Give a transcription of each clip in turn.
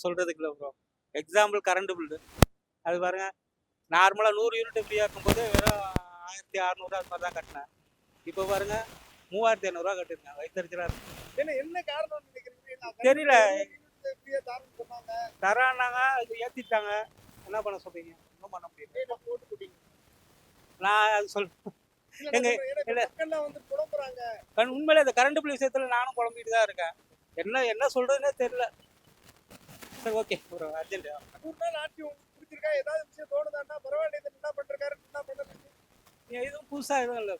சொல்றதுக்கு இல்லை bro. Example current bill அது பாருங்க, நார்மலாக 100 யூனிட் ஃப்ரீயாக இருக்கும்போது வெறும் 1600 அது மாதிரி தான் கட்டினேன். இப்போ பாருங்க 3500 கட்டிருக்கேன். வயிற்றுச்சலாக இருக்கு. என்ன காரணம் நினைக்கிறீங்க? தெரியல, ஃப்ரீயா தாரன்னு சொன்னாங்க, தரானாங்க, அது ஏற்றிட்டாங்க. என்ன பண்ண சொல்றீங்க? ஒன்றும் பண்ண முடியல. போட்டு போட்டீங்க. நான் அது சொல் எங்க இல்ல, மக்கள்லாம் வந்து புலம்புறாங்க. உண்மையிலே இந்த கரண்ட் பில் விஷயத்தில் நானும் குழம்பிட்டு தான் இருக்கேன். என்ன சொல்றதுன்னே தெரியல. சரி, ஓகே, ஒரு அர்ஜென்ட். 100 நாள் ஆட்சி உங்களுக்கு பிடிச்சிருக்கா? ஏதாவது விஷயம் தோணுதான்னா பரவாயில்ல, இது என்ன பண்றாரு, என்ன பண்றது? எதுவும் புதுசா எதுவும் இல்லை.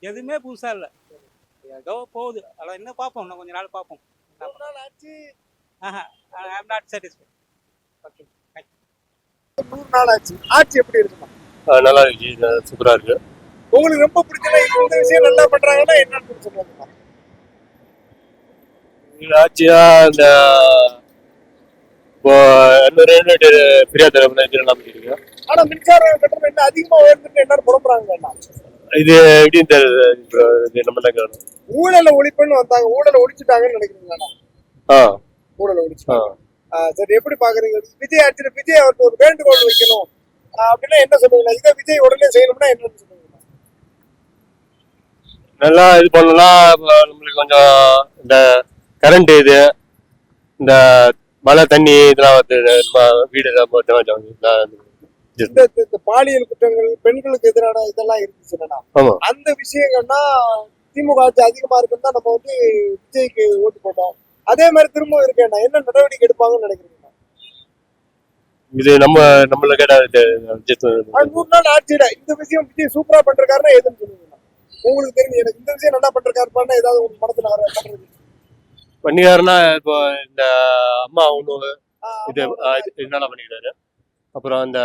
எதுவுமே புதுசா இல்லை. ஏதோ போகுது. அதெல்லாம் இன்னும் பார்ப்போம், இன்னும் கொஞ்ச நாள் பார்ப்போம். 100 நாள் ஆட்சி ஐ ஆம் நாட் சாட்டிஸ்ஃபைட். ஓகே, 100 நாள் ஆட்சி எப்படி இருக்குமா? நல்லா இருக்கு, சூப்பரா இருக்கு. உங்களுக்கு ரொம்ப பிடிச்சல இந்த விஷயம் நல்லா பண்றாங்கன்னா என்னன்னு சொல்லுவாங்க? ஆட்சியா இந்த இப்போ 200 யூனிட் ஃப்ரீயா தரப்பட நம்பிக்கை இருக்கு. ஆனா மின்சார கட்டணம் என்ன அதிகமா உயர்ந்துட்டு எல்லாரும் புலம்புறாங்க. இது எப்படின்னு தெரியல, நம்ம தான் கேட்கணும். ஊழல ஒழிப்புன்னு வந்தாங்க, ஊழல ஒழிச்சுட்டாங்கன்னு நினைக்கிறீங்களா? ஊழல ஒழிச்சுட்டாங்க. சரி, எப்படி பாக்குறீங்க? விஜய் ஆட்சியில விஜய் அவருக்கு ஒரு வேண்டுகோள் வைக்கணும் அப்படின்னா என்ன சொல்லுவீங்க? இதை விஜய் உடனே செய்யணும்னா என்னன்னு சொல்லுவீங்க? நல்லா இது பண்ணலாம். நம்மளுக்கு கொஞ்சம் இந்த கரண்ட் இது, இந்த மழை தண்ணி இதெல்லாம் வந்து வீடு இந்த பாலியல் குற்றங்கள், பெண்களுக்கு எதிரான இதெல்லாம் இருந்துச்சுன்னா அந்த விஷயங்கள்னா திமுக ஆட்சி அதிகமா இருக்குன்னு தான் நம்ம வந்து விஜய்க்கு ஓட்டு போட்டோம். அதே மாதிரி திரும்ப இருக்கேன்னா என்ன நடவடிக்கை எடுப்பாங்கன்னு நினைக்கிறீங்க? இது நம்மள கேட்டா 100 நாள் ஆட்சியில இந்த விஷயம் விஜய் சூப்பரா பண்றாருன்னா எதுன்னு சொல்லுவீங்க? உங்களுக்கு தெரிஞ்சு எனக்கு இந்த விஷயம் நல்லா பண்றாருன்னா ஏதாவது உங்க மனத்துல பண்றது பண்ணிக்காருன்னா இப்போ இந்த அம்மா ஒண்ணு இது நல்லா பண்ணிக்கிறாரு. அப்புறம் இந்த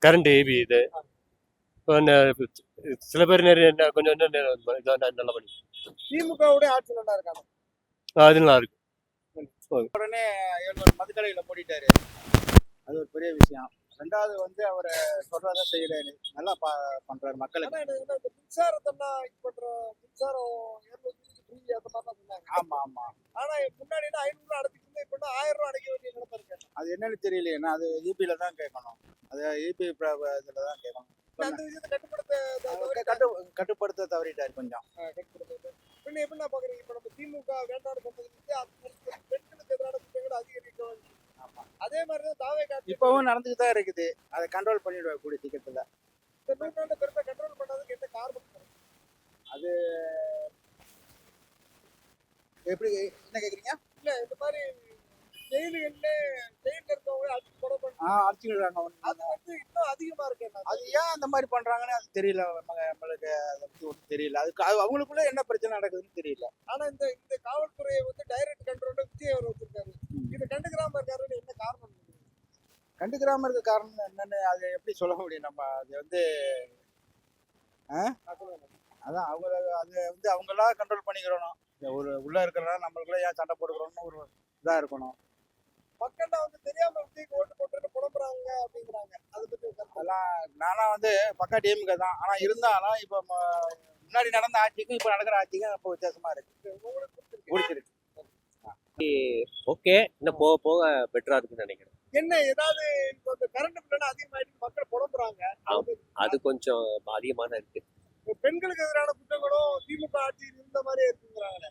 கரண்ட் ஏபி இது சில பேர் நிறைய கொஞ்சம் நல்லா பண்ணி. திமுகவுடைய ஆட்சி நல்லா இருக்காங்க, அது நல்லா இருக்கு. உடனே மதுக்கடையில மூடிட்டாரு, அது ஒரு பெரிய விஷயம். ரெண்டாவது வந்து அவர் சொல்றதை செய்யறாரு, நல்லா பண்றாரு மக்களுக்கு. மின்சாரத்தெல்லாம் மின்சாரம் சொன்னாங்க. ஆமா ஆமா. ஆனா முன்னாடி 500 அடைச்சிட்டு இப்ப 1000 ரூபாய் அடைக்க வேண்டிய நிலைமை இருக்கு. அது என்னன்னு தெரியலையே, அது ஈபில தான் கேட்கணும். அது ஈபி இதுல தான் கேட்கணும். அந்த விஷயத்தை கட்டுப்படுத்த தவறிட்டாரு கொஞ்சம். எப்படி பாக்குறீங்க? இப்ப நம்ம திமுக வேண்டாம் பெண்களுக்கு எதிரான குற்றங்கள் அதிகரிக்கும். அதே மாதிரிதான் தாவே காட்சி இப்பவும் நடந்துட்டு தான் இருக்குது. அதை கண்ட்ரோல் பண்ணிடுவாங்க கூடிய சீக்கிரத்துல. இந்த 100 நாள் பெருமை கண்ட்ரோல் பண்ணாததுக்கு என்ன காரணம்? அது எப்படி என்ன கேக்குறீங்க? இல்ல, இந்த மாதிரி ஜெயில இருக்கவங்க அடிச்சுக்கிறாங்க. அது வந்து இன்னும் அதிகமா இருக்கு. அது ஏன் அந்த மாதிரி பண்றாங்கன்னு அது தெரியல. நம்மளுக்கு அதை பத்தி ஒன்றும் தெரியல. அதுக்கு அவங்களுக்குள்ள என்ன பிரச்சனை நடக்குதுன்னு தெரியல. ஆனா இந்த காவல்துறையை வந்து டைரக்ட் கண்ட்ரோல்ல விஜய் அவர் வச்சிருக்காரு. இது கண்டுக்கிறாம இருக்காருன்னு என்ன காரணம்? கண்டுக்கிறாம இருக்க காரணம் என்னன்னு அது எப்படி சொல்ல முடியும்? நம்ம அது வந்து அதான் அது வந்து அவங்களா கண்ட்ரோல் பண்ணிக்கிறோம். ஒரு உள்ள இருக்கிறதா நம்மளுக்குள்ள ஏன் சண்டை போட்டுக்கிறோம்னு ஒரு இதா இருக்கணும். மக்கள் வந்து தெரியாம விஜய்க்கு ஓட்டு போட்டு புலம்புறாங்க அப்படிங்கிறாங்க. அதை பத்தி அதெல்லாம் நானா வந்து பக்கா டிஎம்கே தான். ஆனா இருந்தாலும் இப்ப முன்னாடி நடந்த ஆட்சிக்கும் இப்ப நடக்கிற ஆட்சிக்கும் ரொம்ப வித்தியாசமா இருக்கு. பிடிச்சிருக்கு. ஓகே, இன்னும் போக போக பெட்டரா இருக்குன்னு நினைக்கிறேன். என்ன ஏதாவது இப்ப கரண்ட் பில் அதிகமாயிட்டு மக்கள் புலம்புறாங்க, அது கொஞ்சம் அதிகமான இருக்கு. பெண்களுக்கு எதிரான குற்றங்களும் திமுக ஆட்சி இந்த மாதிரி இருக்குங்கிறாங்க.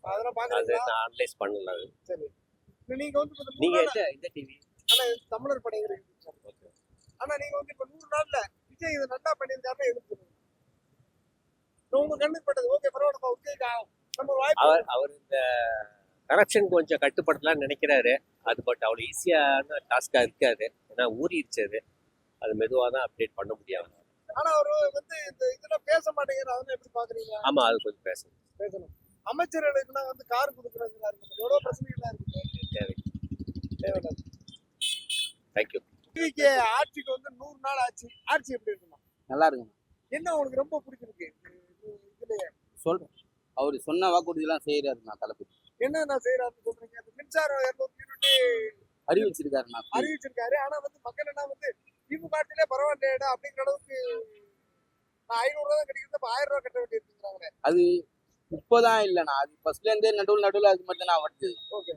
அதெல்லாம் பாக்குறீங்களா? நான் அனலைஸ் பண்ணல. சரி, நீங்க வந்து நீங்க இந்த டிவி தமிழர் படைகள். ஆனா நீங்க வந்து இப்ப 100 நாள்ல விஜய் இது நல்லா பண்ணியிருக்காருன்னு எதிர்ப்பு உங்க கண்ணுப்பட்டது. ஓகே, பரவாயில்ல, ஓகே, நம்ம அவர் இந்த கரப்ஷன் கொஞ்சம் கட்டுப்படுத்தலாம்னு நினைக்கிறாரு. அது பட் அவ்வளவு ஈஸியான டாஸ்கா இருக்காது. ஏன்னா ஊறிடுச்சு அது மெதுவாக தான் அப்டேட் பண்ண முடியாது. ஆனா அவர் வந்து இந்த இதெல்லாம் பேச மாட்டேங்கிறாரு. அதெல்லாம் எப்படி பாக்குறீங்க? ஆமா, அது கொஞ்சம் பேசணும். அமைச்சர்களுக்குலாம் வந்து கார் கொடுக்குறதுல இருக்கு, எவ்வளவு பிரச்சனைகள் இருக்கு. தேவையில்லை. தேங்க்யூ. டிவிகே ஆட்சிக்கு வந்து 100 நாள் ஆட்சி எப்படி இருக்குமா? நல்லா இருக்குங்க. என்ன உங்களுக்கு ரொம்ப பிடிச்சிருக்கு இதுலயே? சொல்றேன், அவரு சொன்ன வாக்குறுதியெல்லாம் செய்யறாரு. நான் தளபதி என்ன செய்யறாருன்னு சொல்றீங்க? மின்சாரம் 200 யூனிட் அறிவிச்சிருக்காரு. ஆனா வந்து மக்கள் என்ன வந்து திமுக ஆட்சியிலே பரவாயில்லையா அப்படிங்கிற அளவுக்கு 500 ரூபாய் தான் கிடைக்கிறது, 1000 ரூபாய் கட்ட வேண்டியிருக்காங்க. அது இப்போதான் இல்லைண்ணா, அது ஃபர்ஸ்ட்ல இருந்தே நடுவில் அது மட்டும் தான் வருது. ஓகே.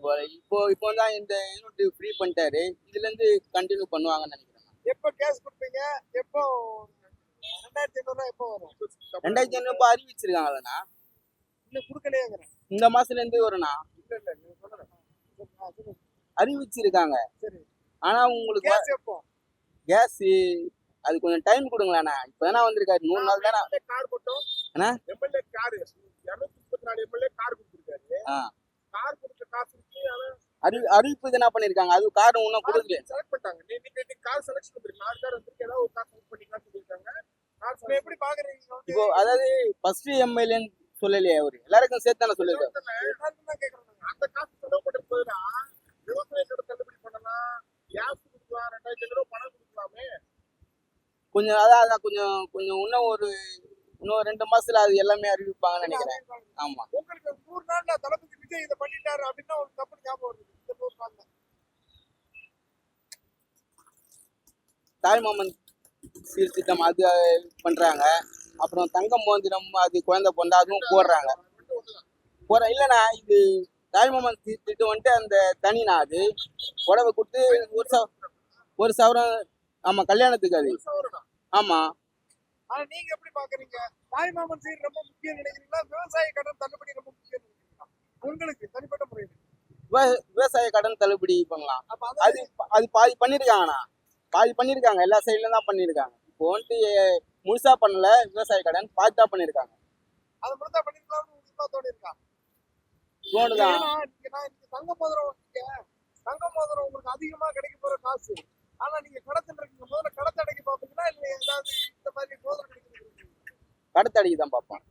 இப்போ தான் இந்த யூனிட் ஃப்ரீ பண்ணிட்டாரு, இதுல இருந்து கண்டினியூ பண்ணுவாங்கன்னு நினைக்கிறேன். எப்போ கேஸ் கொடுப்பீங்க? எப்போ 2500 எப்போ வரும்? 2500 இப்போ அறிவிச்சிருக்காங்களண்ணா, இன்னும் கொடுக்கலையேங்கிறேன். இந்த மாசத்துல இருந்து வரும்ண்ணா. இல்ல நீங்க சொல்லுங்க. அறிவிச்சிருக்காங்க. சரி. ஆனா உங்களுக்கு கேஸ் எப்போ? கேஸ் அது கொஞ்சம் டைம் கொடுங்களேண்ணா. இப்பதானே வந்திருக்காரு, 100 நாள் தானே. கார் போட்டோம். அண்ணா? எம்எல்ஏ கார் 234 எம்எல்ஏ கார் கொடுத்துருக்காரு. ஆ. கார் கொடுத்த காசு இருக்கு. ஆனா அறிவிப்பு என்ன பண்ணிருக்காங்க, அது கார் இன்னும் கொடுக்கல. செலக்ட் பண்ணிட்டாங்க. நீங்க கார் செலக்ஷன் பண்ணிருக்கீங்க. 4 கார் வந்து ஏதாவது ஒரு கார் செலக்ட் பண்ணிக்கலாம் சொல்லிருக்காங்க. கார் எப்படி பாக்குறீங்க? இப்போ அதாவது ஃபர்ஸ்ட் எம்எல்ஏன்னு சொல்லலையே, அவரு எல்லாருக்கும் சேர்த்து தானே சொல்லிருக்காரு. அந்த காசு செலவு பண்ணி போயிடா விவசாயத்தோட தள்ளுபடி பண்ணலாம். கேஸ் கொடுக்கலாம். 2500 பணம் கொடுக்கலாமே. கொஞ்சம் அதான் கொஞ்சம் கொஞ்சம் இன்னும் 2 மாசத்துல அது எல்லாமே அறிவிப்பாங்கன்னு நினைக்கிறேன். ஆமா. உங்களுக்கு 100 நாள்ல தளபதி விஜய் இதை பண்ணிட்டாரு அப்படின்னா ஒரு தப்பு ஞாபகம் வருது. இந்த 100 நாள்ல தாய்மாமன் சீர்திட்டம் அது பண்றாங்க. அப்புறம் தங்கம் மோதிரம், அது குழந்தை பிறந்தா அதுவும் போடுறாங்க. இல்லைண்ணா, இது தாய்மாமன் சீர்திட்டம் வந்துட்டு அந்த தனினா, அது புடவை கொடுத்து ஒரு சவரம். ஆமா, கல்யாணத்துக்கு அது. ஆமா. ஆனா நீங்க எப்படி பாக்குறீங்க? தாய்மாமன் சீர் ரொம்ப முக்கியம் நினைக்கிறீங்களா? விவசாய கடன் தள்ளுபடி ரொம்ப முக்கியம் நினைக்கிறீங்களா? உங்களுக்கு தனிப்பட்ட முறையில் விவசாய கடன் தள்ளுபடி பண்ணலாம். அப்ப அது அது பாதி பண்ணிருக்காங்க, எல்லா சைட்ல தான் பண்ணிருக்காங்க. இப்போ வந்துட்டு முழுசா பண்ணல, விவசாய கடன் பாதி தான் பண்ணிருக்காங்க. அதை மட்டும் தான் பண்ணிருக்கலாம்னு உங்களுக்கு தோணி இருக்கா? தோணுதான். நீங்க தங்க மோதிரம் தங்க மோதிரம் உங்களுக்கு அதிகமா கிடைக்க போற காசு. ஆனா நீங்க கடத்தல் இருக்கீங்க. முதல்ல கடத்த அடைக்க பாப்பீங்களா இல்ல ஏதாவது இந்த மாதிரி மோதிரம் கிடைக்கிறது? கடத்தடிக்கு தான் பார்ப்போம்.